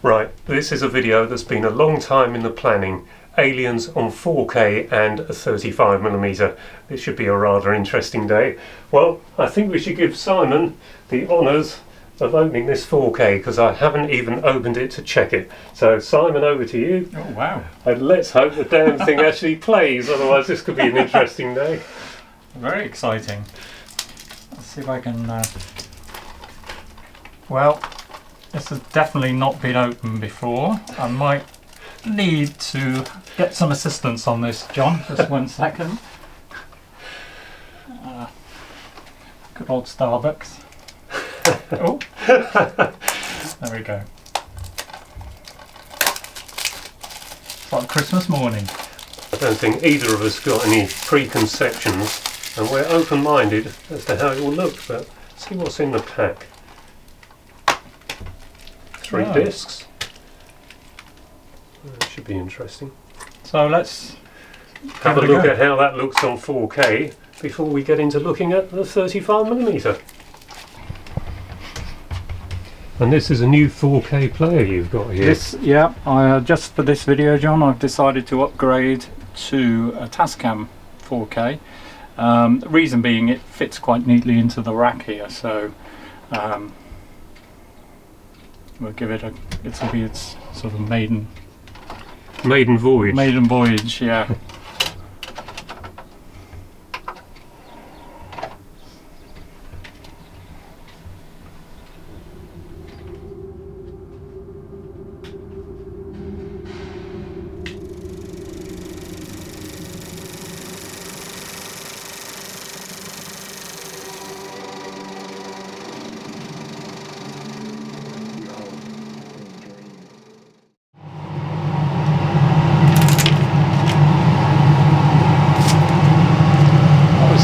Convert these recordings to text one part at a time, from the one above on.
Right, this is a video that's been a long time in the planning. Aliens on 4K and a 35mm. This should be a rather interesting day. Well, I think we should give Simon the honours of opening this 4K because I haven't even opened it to check it. So Simon, over to you. Oh wow. And let's hope the damn thing actually plays, otherwise this could be an interesting day. Very exciting. Let's see if I can... Well, this has definitely not been opened before. I might need to get some assistance on this, John. Just 1 second. Good old Starbucks. Oh, there we go. It's like Christmas morning. I don't think either of us got any preconceptions, and we're open-minded as to how it will look, but see what's in the pack. 3 discs. That should be interesting. So let's have a look at how that looks on 4K before we get into looking at the 35mm. And this is a new 4K player you've got here. This, yeah, just for this video, John, I've decided to upgrade to a Tascam 4K. The reason being it fits quite neatly into the rack here, so we'll give it it'll be its sort of maiden voyage. Maiden voyage, yeah.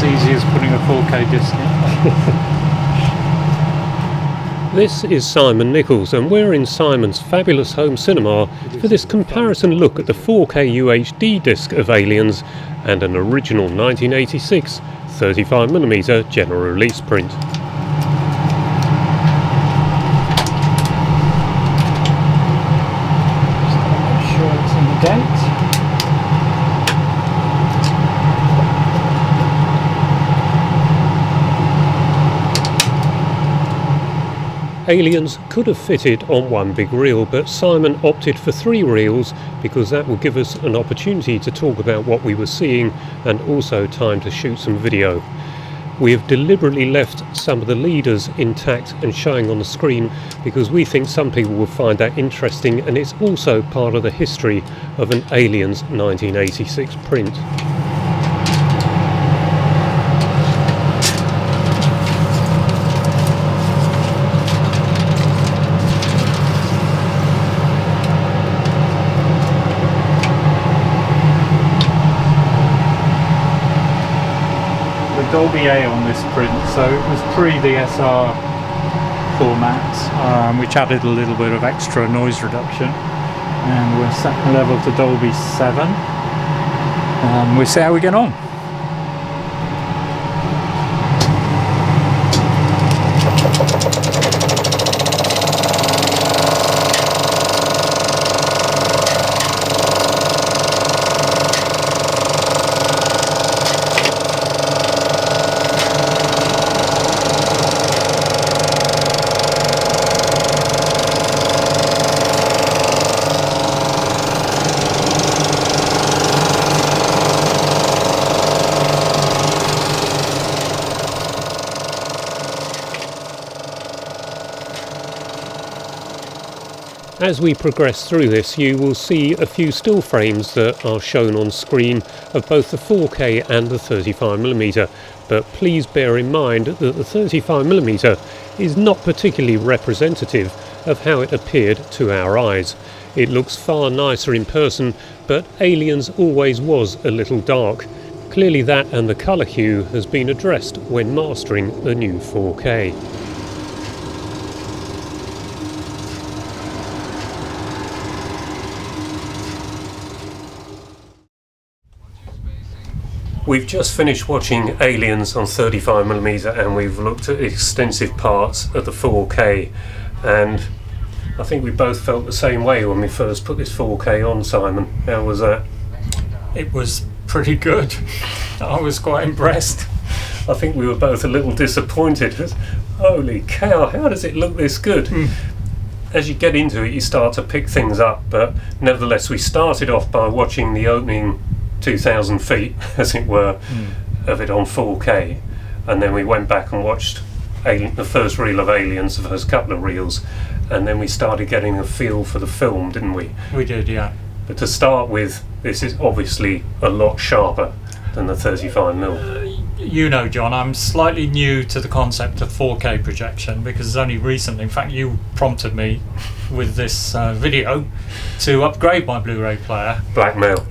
Easy as putting a 4K disc in. This is Simon Nicholls, and we're in Simon's fabulous home cinema for this comparison look at the 4K UHD disc of Aliens and an original 1986 35mm general release print. Just make sure it's in the gate. Aliens could have fitted on 1 big reel, but Simon opted for 3 reels because that would give us an opportunity to talk about what we were seeing and also time to shoot some video. We have deliberately left some of the leaders intact and showing on the screen because we think some people will find that interesting, and it's also part of the history of an Aliens 1986 print. Dolby A on this print, so it was pre-DSR format, which added a little bit of extra noise reduction, and we're set the level to Dolby 7. We'll see how we get on. As we progress through this, you will see a few still frames that are shown on screen of both the 4K and the 35mm, but please bear in mind that the 35mm is not particularly representative of how it appeared to our eyes. It looks far nicer in person, but Aliens always was a little dark. Clearly that and the colour hue has been addressed when mastering the new 4K. We've just finished watching Aliens on 35mm and we've looked at extensive parts of the 4K, and I think we both felt the same way when we first put this 4K on, Simon. How was that? It was pretty good. I was quite impressed. I think we were both a little disappointed. Holy cow, how does it look this good? As you get into it, you start to pick things up, but nevertheless, we started off by watching the opening 2,000 feet, as it were, of it on 4K, and then we went back and watched the first reel of Aliens, the first couple of reels, and then we started getting a feel for the film, didn't we? We did, yeah. But to start with, this is obviously a lot sharper than the 35mm. You know, John, I'm slightly new to the concept of 4K projection because it's only recently, in fact, you prompted me with this video to upgrade my Blu-ray player. Blackmail.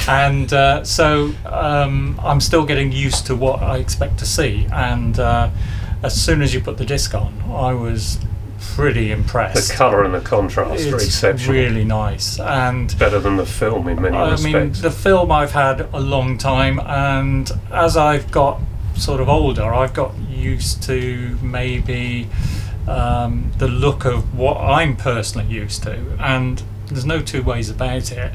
And so I'm still getting used to what I expect to see. And as soon as you put the disc on, I was pretty impressed. The colour and the contrast are exceptional. Really nice, and better than the film in many respects. I mean, the film I've had a long time, and as I've got sort of older, I've got used to maybe the look of what I'm personally used to, and there's no two ways about it.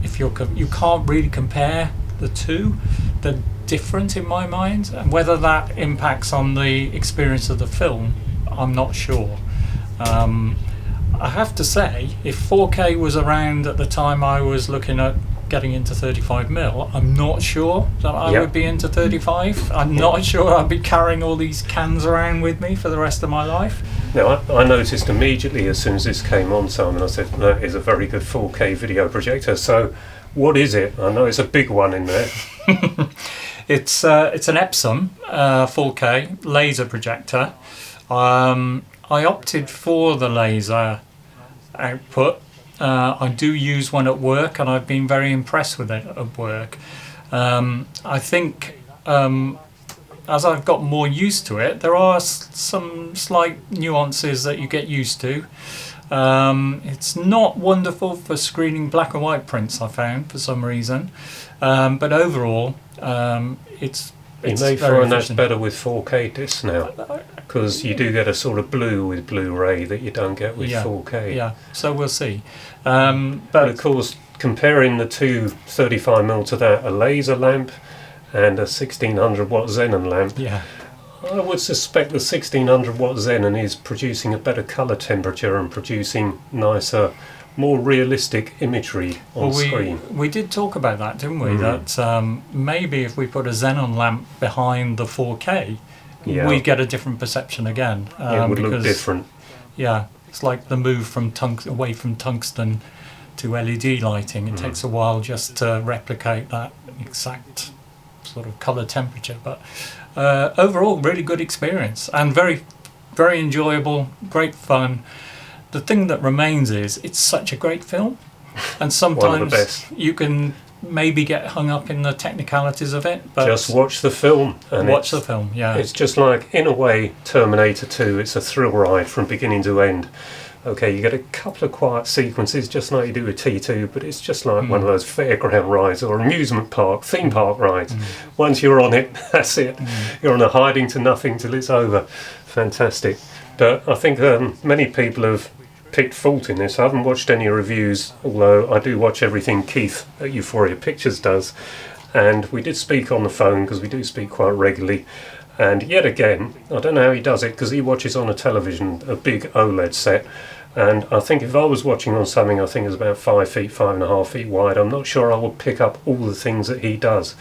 If you can't really compare the two, they're different in my mind, and whether that impacts on the experience of the film, I'm not sure. I have to say, if 4K was around at the time I was looking at getting into 35mm, I'm not sure that I would be into 35. I'm not sure I'd be carrying all these cans around with me for the rest of my life. Now, I noticed immediately as soon as this came on, Simon, I said, that is a very good 4K video projector. So, what is it? I know it's a big one in there. It's an Epson 4K laser projector. I opted for the laser output. I do use one at work, and I've been very impressed with it at work. I think as I've got more used to it, there are some slight nuances that you get used to. It's not wonderful for screening black and white prints, I found, for some reason. But overall, it's you may find that's better with 4K discs now, because you do get a sort of blue with Blu-ray that you don't get with 4K. Yeah, so we'll see. But of course, comparing the two 35mm to that, a laser lamp and a 1600 watt xenon lamp, I would suspect the 1600 watt xenon is producing a better colour temperature and producing nicer, more realistic imagery on screen. We did talk about that, didn't we? That maybe if we put a xenon lamp behind the 4K, we get a different perception again. It would look different. Yeah, it's like the move from away from tungsten to LED lighting. It takes a while just to replicate that exact sort of colour temperature. But overall, really good experience and very, very enjoyable, great fun. The thing that remains is it's such a great film, and sometimes you can maybe get hung up in the technicalities of it, but just watch the film. And watch the film, it's just like, in a way, Terminator 2. It's a thrill ride from beginning to end. Okay, you get a couple of quiet sequences just like you do with T2, but it's just like one of those fairground rides or amusement park, theme park rides. Once you're on it, that's it. You're on a hiding to nothing till it's over. Fantastic. But I think many people have picked fault in this. I haven't watched any reviews, although I do watch everything Keith at Euphoria Pictures does, and we did speak on the phone because we do speak quite regularly, and yet again, I don't know how he does it, because he watches on a television, a big OLED set, and I think if I was watching on something I think is about 5 feet, 5.5 feet wide, I'm not sure I would pick up all the things that he does,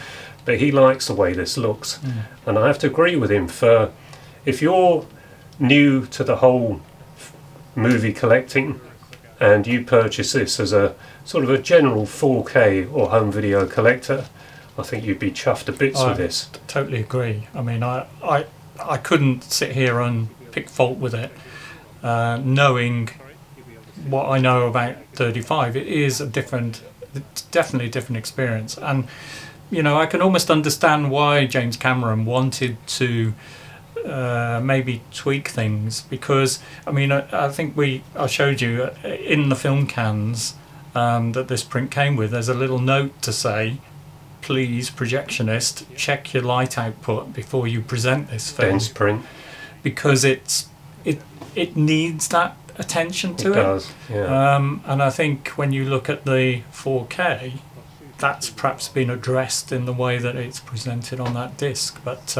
but he likes the way this looks. And I have to agree with him, for if you're new to the whole movie collecting and you purchase this as a sort of a general 4K or home video collector, I think you'd be chuffed to bits with this. Totally agree. I mean, I couldn't sit here and pick fault with it, knowing what I know about 35. It is it's definitely a different experience, and you know, I can almost understand why James Cameron wanted to maybe tweak things, because I mean, I think I showed you in the film cans that this print came with, there's a little note to say, please projectionist, check your light output before you present this film. Dense print. Because it's it needs that attention to it. It does, yeah. And I think when you look at the 4K, that's perhaps been addressed in the way that it's presented on that disc. But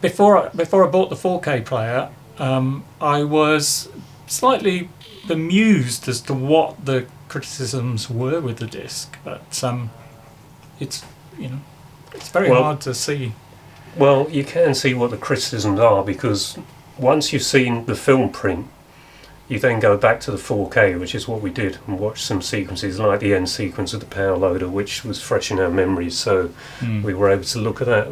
before I bought the 4K player, I was slightly bemused as to what the criticisms were with the disc. But it's very hard to see. Well, you can see what the criticisms are, because once you've seen the film print, you then go back to the 4K, which is what we did, and watch some sequences like the end sequence of the power loader, which was fresh in our memories, so we were able to look at that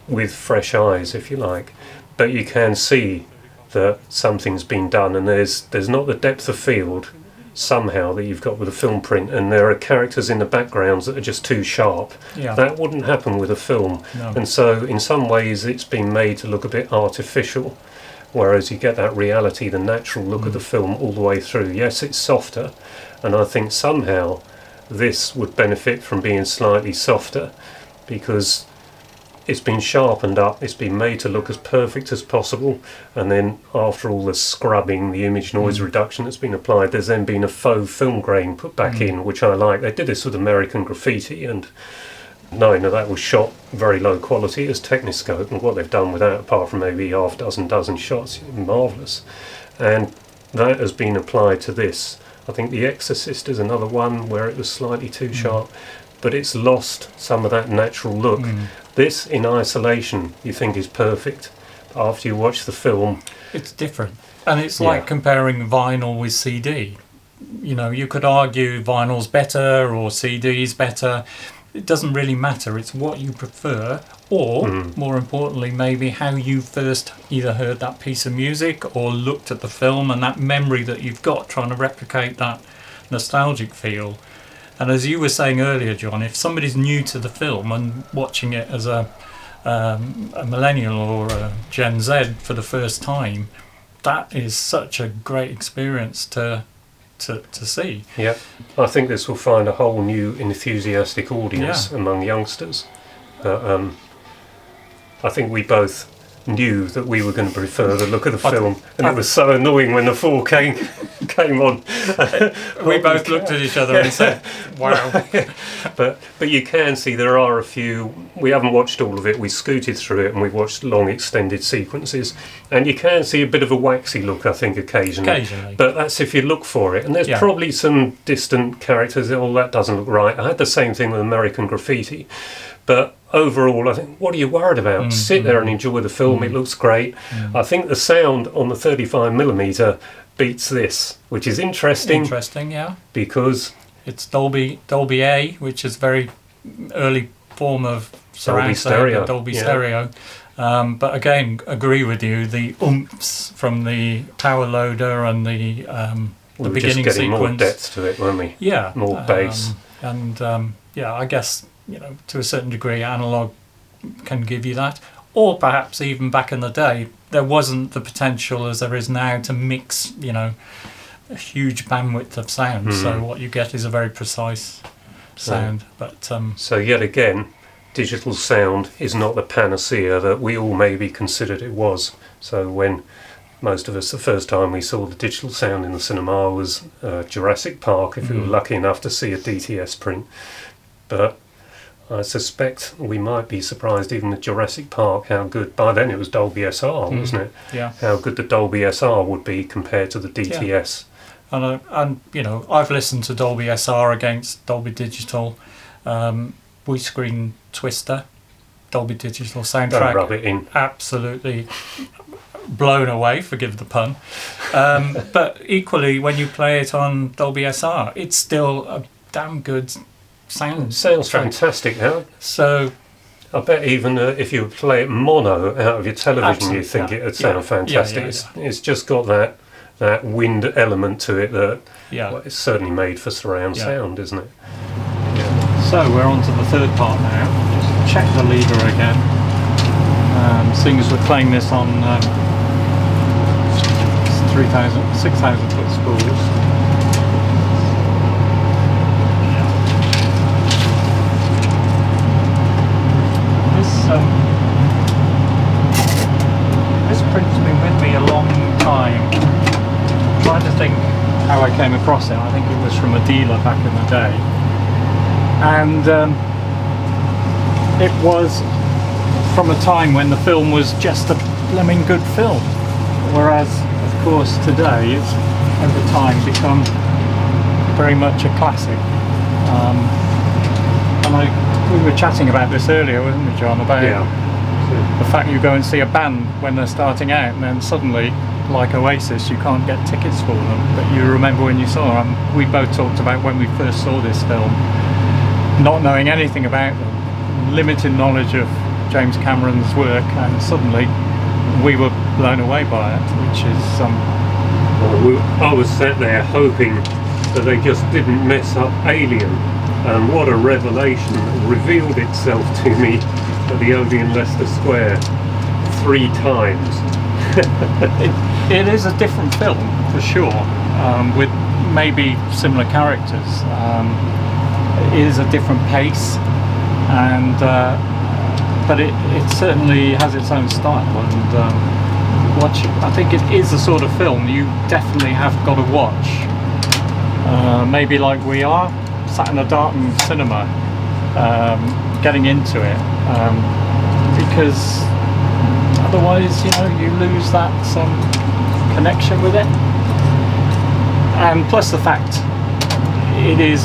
with fresh eyes, if you like. But you can see that something's been done, and there's not the depth of field somehow that you've got with a film print, and there are characters in the backgrounds that are just too sharp. That wouldn't happen with a film. No. And so in some ways it's been made to look a bit artificial, whereas you get that reality, the natural look of the film all the way through. Yes, it's softer, and I think somehow this would benefit from being slightly softer, because it's been sharpened up, it's been made to look as perfect as possible, and then after all the scrubbing, the image noise reduction that's been applied, there's then been a faux film grain put back in, which I like. They did this with American Graffiti, and knowing that was shot very low quality as Techniscope, and what they've done with that, apart from maybe half dozen shots, marvellous. And that has been applied to this. I think The Exorcist is another one where it was slightly too sharp, but it's lost some of that natural look. This, in isolation, you think is perfect. After you watch the film, it's different. And it's like comparing vinyl with CD. You know, you could argue vinyl's better or CD's better. It doesn't really matter. It's what you prefer, or more importantly, maybe how you first either heard that piece of music or looked at the film, and that memory that you've got, trying to replicate that nostalgic feel. And as you were saying earlier, John, if somebody's new to the film and watching it as a millennial or a Gen Z for the first time, that is such a great experience to see. Yeah, I think this will find a whole new enthusiastic audience among youngsters. I think we both knew that we were going to prefer the look of the film, and it was so annoying when the 4K came on. We both looked at each other and said, wow. But you can see there are a few. We haven't watched all of it, we scooted through it and we watched long extended sequences, and you can see a bit of a waxy look, I think, occasionally. But that's if you look for it, and there's probably some distant characters, that doesn't look right. I had the same thing with American Graffiti. But overall, I think, what are you worried about? Sit there and enjoy the film. It looks great. I think the sound on the 35mm beats this, which is interesting. Interesting, yeah. Because it's Dolby A, which is very early form of surround sound, Dolby stereo. But again, agree with you. The oomph from the power loader and the beginning just getting sequence, more depth to it, weren't we? Yeah, more bass. I guess, to a certain degree, analog can give you that. Or perhaps even back in the day, there wasn't the potential as there is now to mix, a huge bandwidth of sound. So what you get is a very precise sound. But so yet again, digital sound is not the panacea that we all maybe considered it was. So when most of us, the first time we saw the digital sound in the cinema was Jurassic Park, if we were lucky enough to see a DTS print. But I suspect we might be surprised even with Jurassic Park how good, by then it was Dolby SR, wasn't it? Yeah. How good the Dolby SR would be compared to the DTS. Yeah. And I've listened to Dolby SR against Dolby Digital. We screen Twister, Dolby Digital soundtrack. Don't rub it in. Absolutely blown away, forgive the pun. But equally, when you play it on Dolby SR, it's still a damn good sound. Sounds fantastic now. So I bet even if you play it mono out of your television, you think it would sound fantastic. It's just got that wind element to it that it's certainly made for surround sound, isn't it? So we're on to the third part now. Just check the lever again. Seeing as we're playing this on 6,000 foot spools. This print's been came across it. I think it was from a dealer back in the day, and it was from a time when the film was just a blooming good film, whereas of course today it's over time become very much a classic. And we were chatting about this earlier, wasn't we, John, about the fact you go and see a band when they're starting out, and then suddenly, like Oasis, you can't get tickets for them, but you remember when you saw them. We both talked about when we first saw this film, not knowing anything about them, limited knowledge of James Cameron's work, and suddenly we were blown away by it, which is I was sat there hoping that they just didn't mess up Alien, and what a revelation revealed itself to me at the Odeon Leicester Square 3 times. it is a different film for sure, with maybe similar characters. It is a different pace, and but it certainly has its own style, and I think it is the sort of film you definitely have got to watch, maybe like we are, sat in a darkened cinema, getting into it, because otherwise, you lose that connection with it. And plus the fact it is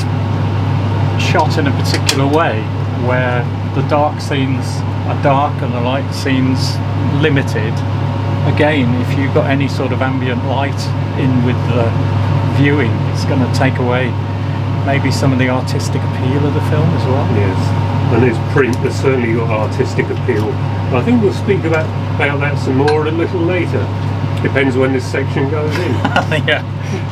shot in a particular way, where the dark scenes are dark and the light scenes limited. Again, if you've got any sort of ambient light in with the viewing, it's going to take away maybe some of the artistic appeal of the film as well. Yes, and this print has certainly got artistic appeal. I think we'll speak about that some more a little later. Depends when this section goes in. Yeah.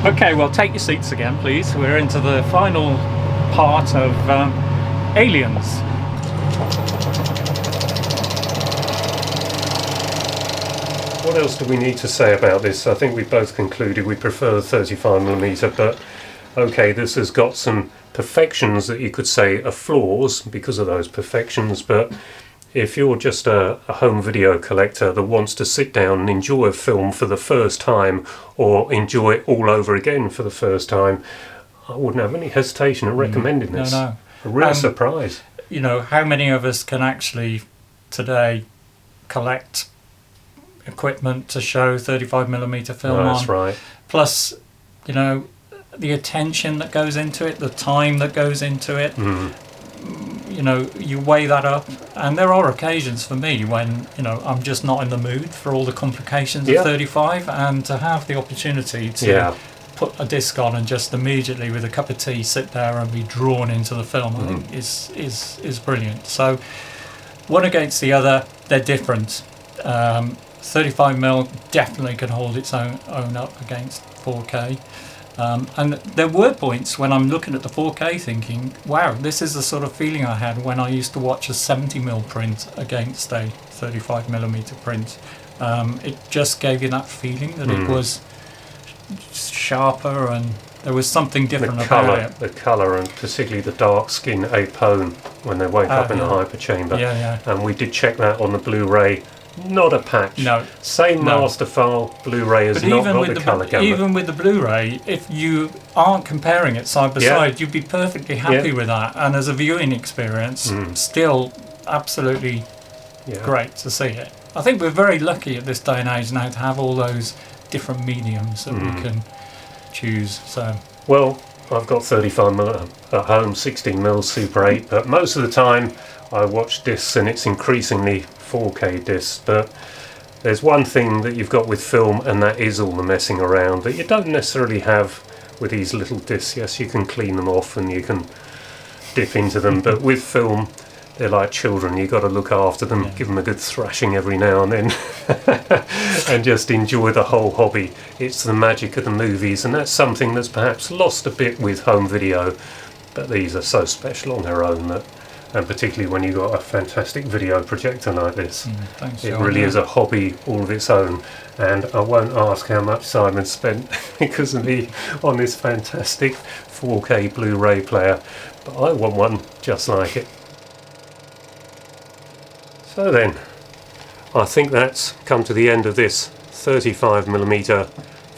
Okay, well, take your seats again, please. We're into the final part of Aliens. What else do we need to say about this? I think we both concluded we prefer the 35mm, but okay, this has got some perfections that you could say are flaws because of those perfections, but if you're just a home video collector that wants to sit down and enjoy a film for the first time, or enjoy it all over again for the first time, I wouldn't have any hesitation in recommending this. No. A real surprise. How many of us can actually today collect equipment to show 35mm film on? That's right. Plus, the attention that goes into it, the time that goes into it. You weigh that up, and there are occasions for me when I'm just not in the mood for all the complications of 35, and to have the opportunity to put a disc on and just immediately with a cup of tea sit there and be drawn into the film, I think is brilliant. So one against the other, they're different. 35mm definitely can hold its own up against 4K. And there were points when I'm looking at the 4K thinking, wow, this is the sort of feeling I had when I used to watch a 70mm print against a 35mm print. It just gave you that feeling that it was sharper, and there was something different about it. The colour, and particularly the dark skin apone when they wake up in the hyperchamber. And we did check that on the Blu-ray. Not a patch. No. Same master file. Blu-ray has not got the colour gamut. Even with the Blu-ray, if you aren't comparing it side by side, you'd be perfectly happy with that. And as a viewing experience, still absolutely great to see it. I think we're very lucky at this day and age now to have all those different mediums that we can choose. So. Well, I've got 35mm at home, 16mm Super 8, but most of the time I watch discs, and it's increasingly 4K discs. But there's one thing that you've got with film, and that is all the messing around that you don't necessarily have with these little discs. Yes, you can clean them off and you can dip into them, but with film, they're like children. You've got to look after them, give them a good thrashing every now and then, and just enjoy the whole hobby. It's the magic of the movies, and that's something that's perhaps lost a bit with home video, but these are so special on their own that. And particularly when you've got a fantastic video projector like this, it really is a hobby all of its own. And I won't ask how much Simon spent because of me on this fantastic 4K Blu-ray player, but I want one just like it. So then, I think that's come to the end of this 35mm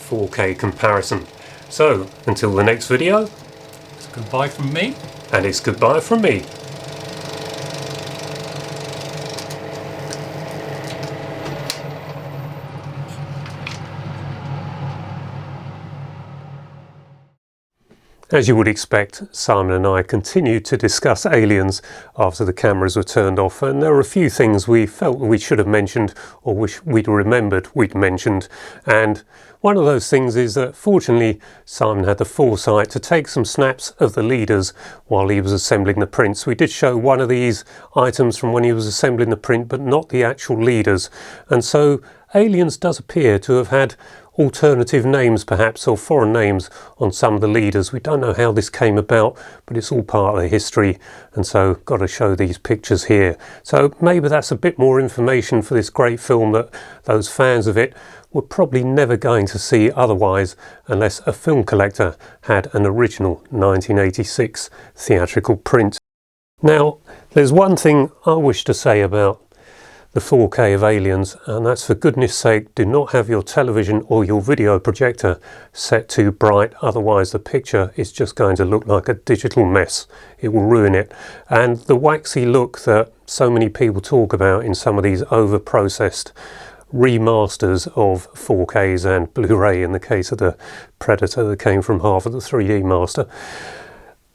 4K comparison. So, until the next video, It's goodbye from me. and it's goodbye from me. As you would expect, Simon and I continued to discuss Aliens after the cameras were turned off, and there were a few things we felt we should have mentioned or wish we'd remembered we'd mentioned. And one of those things is that fortunately Simon had the foresight to take some snaps of the leaders while he was assembling the prints. We did show one of these items from when he was assembling the print, but not the actual leaders. And so Aliens does appear to have had alternative names perhaps, or foreign names on some of the leaders. We don't know how this came about, but it's all part of the history, and so got to show these pictures here. So maybe that's a bit more information for this great film that those fans of it were probably never going to see otherwise, unless a film collector had an original 1986 theatrical print. Now, there's one thing I wish to say about the 4K of Aliens, and that's, for goodness sake, do not have your television or your video projector set too bright, otherwise the picture is just going to look like a digital mess. It will ruin it. And the waxy look that so many people talk about in some of these over-processed remasters of 4Ks and Blu-ray, in the case of the Predator that came from half of the 3D master,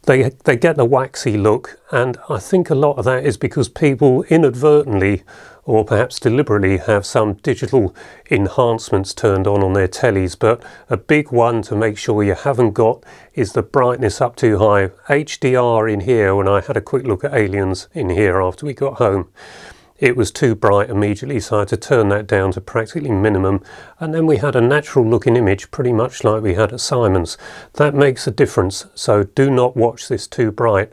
they get the waxy look, and I think a lot of that is because people inadvertently or perhaps deliberately have some digital enhancements turned on their tellies. But a big one to make sure you haven't got is the brightness up too high. HDR in here, when I had a quick look at Aliens in here after we got home, it was too bright immediately, so I had to turn that down to practically minimum, and then we had a natural looking image pretty much like we had at Simon's. That makes a difference, so do not watch this too bright.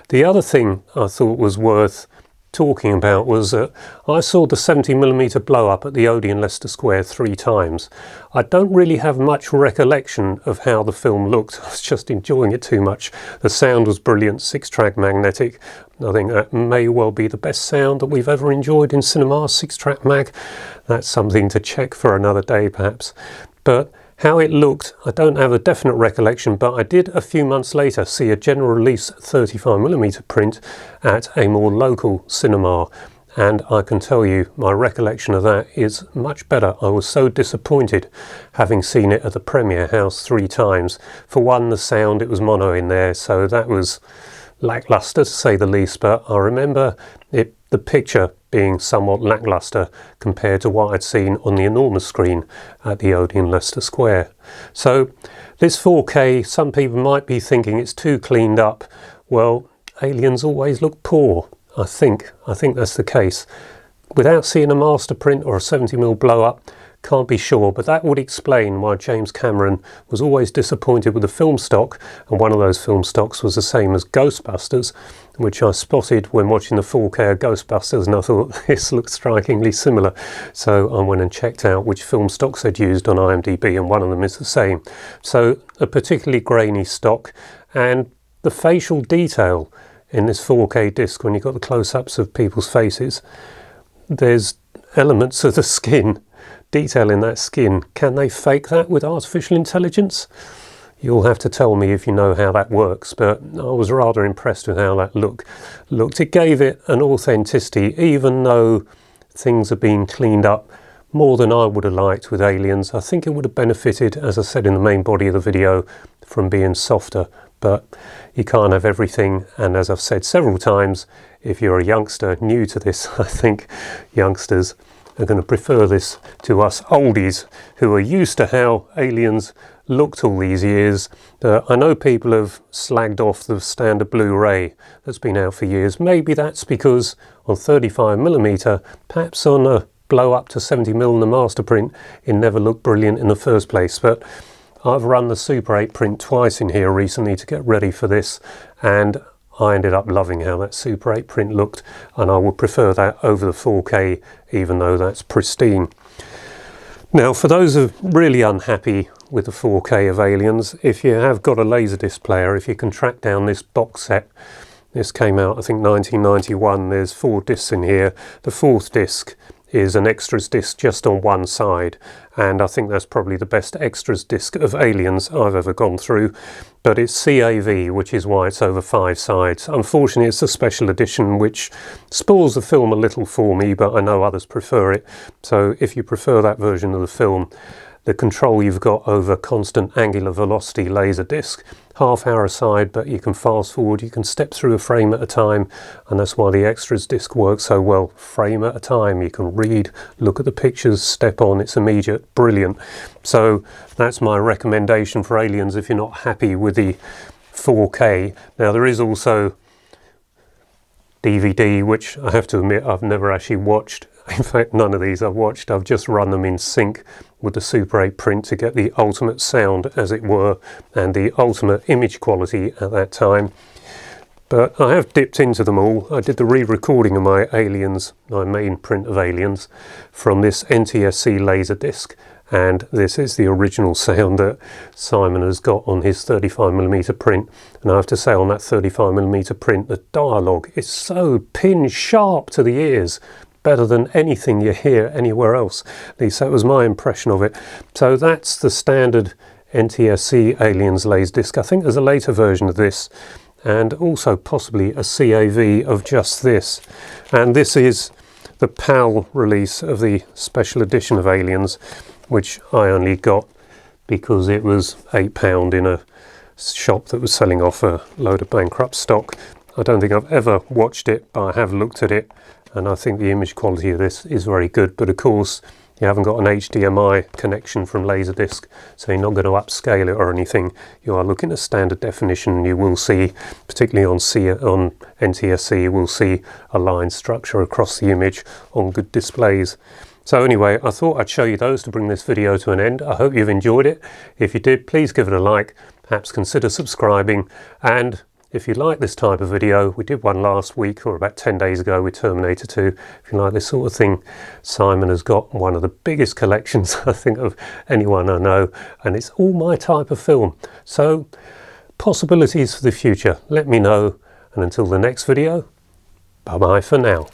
The other thing I thought was worth talking about was that I saw the 70mm blow up at the Odeon Leicester Square 3 times. I don't really have much recollection of how the film looked. I was just enjoying it too much. The sound was brilliant, 6-track magnetic. I think that may well be the best sound that we've ever enjoyed in cinema, 6-track mag. That's something to check for another day perhaps. But how it looked, I don't have a definite recollection, but I did a few months later see a general release 35mm print at a more local cinema, and I can tell you my recollection of that is much better. I was so disappointed having seen it at the Premiere House 3 times. For one, the sound, it was mono in there, so that was lackluster to say the least, but I remember the picture being somewhat lackluster compared to what I'd seen on the enormous screen at the Odeon Leicester Square. So this 4K, some people might be thinking it's too cleaned up. Well, Aliens always look poor. I think that's the case. Without seeing a master print or a 70mm blow up, can't be sure, but that would explain why James Cameron was always disappointed with the film stock, and one of those film stocks was the same as Ghostbusters, which I spotted when watching the 4K of Ghostbusters, and I thought this looks strikingly similar. So I went and checked out which film stocks they'd used on IMDb, and one of them is the same. So a particularly grainy stock, and the facial detail in this 4K disc, when you've got the close-ups of people's faces, there's elements of the skin, detail in that skin. Can they fake that with artificial intelligence? You'll have to tell me if you know how that works, but I was rather impressed with how that looked. It gave it an authenticity, even though things have been cleaned up more than I would have liked with Aliens. I think it would have benefited, as I said in the main body of the video, from being softer, but you can't have everything. And as I've said several times, if you're a youngster new to this, I think youngsters are going to prefer this to us oldies who are used to how Aliens looked all these years. I know people have slagged off the standard Blu-ray that's been out for years. Maybe that's because on 35mm, perhaps on a blow up to 70mm in the master print, it never looked brilliant in the first place. But I've run the Super 8 print twice in here recently to get ready for this, and I ended up loving how that Super 8 print looked, and I would prefer that over the 4K, even though that's pristine. Now, for those who are really unhappy with the 4K of Aliens, if you have got a Laserdisc player, if you can track down this box set, this came out I think 1991, there's 4 discs in here. The 4th disc is an extras disc just on one side, and I think that's probably the best extras disc of Aliens I've ever gone through. But it's CAV, which is why it's over 5 sides. Unfortunately, it's a special edition which spoils the film a little for me, but I know others prefer it. So if you prefer that version of the film, the control you've got over constant angular velocity laser disc, half hour aside, but you can fast forward, you can step through a frame at a time, and that's why the extras disc works so well. Frame at a time, you can read, look at the pictures, step on, it's immediate, brilliant. So that's my recommendation for Aliens if you're not happy with the 4K. Now there is also DVD, which I have to admit I've never actually watched. In fact, none of these I've watched. I've just run them in sync with the Super 8 print to get the ultimate sound, as it were, and the ultimate image quality at that time. But I have dipped into them all. I did the re-recording of my Aliens, my main print of Aliens, from this NTSC Laserdisc, and this is the original sound that Simon has got on his 35mm print. And I have to say, on that 35mm print, the dialogue is so pin sharp to the ears, better than anything you hear anywhere else. At least that was my impression of it. So that's the standard NTSC Aliens Laserdisc. I think there's a later version of this, and also possibly a CAV of just this. And this is the PAL release of the special edition of Aliens, which I only got because it was £8 in a shop that was selling off a load of bankrupt stock. I don't think I've ever watched it, but I have looked at it, and I think the image quality of this is very good. But of course, you haven't got an HDMI connection from Laserdisc, so you're not going to upscale it or anything. You are looking at standard definition. You will see, particularly on NTSC, you will see a line structure across the image on good displays. So anyway, I thought I'd show you those to bring this video to an end. I hope you've enjoyed it. If you did, please give it a like, perhaps consider subscribing, and if you like this type of video, we did one last week or about 10 days ago with Terminator 2. If you like this sort of thing, Simon has got one of the biggest collections, I think, of anyone I know, and it's all my type of film. So, possibilities for the future, let me know, and until the next video, bye-bye for now.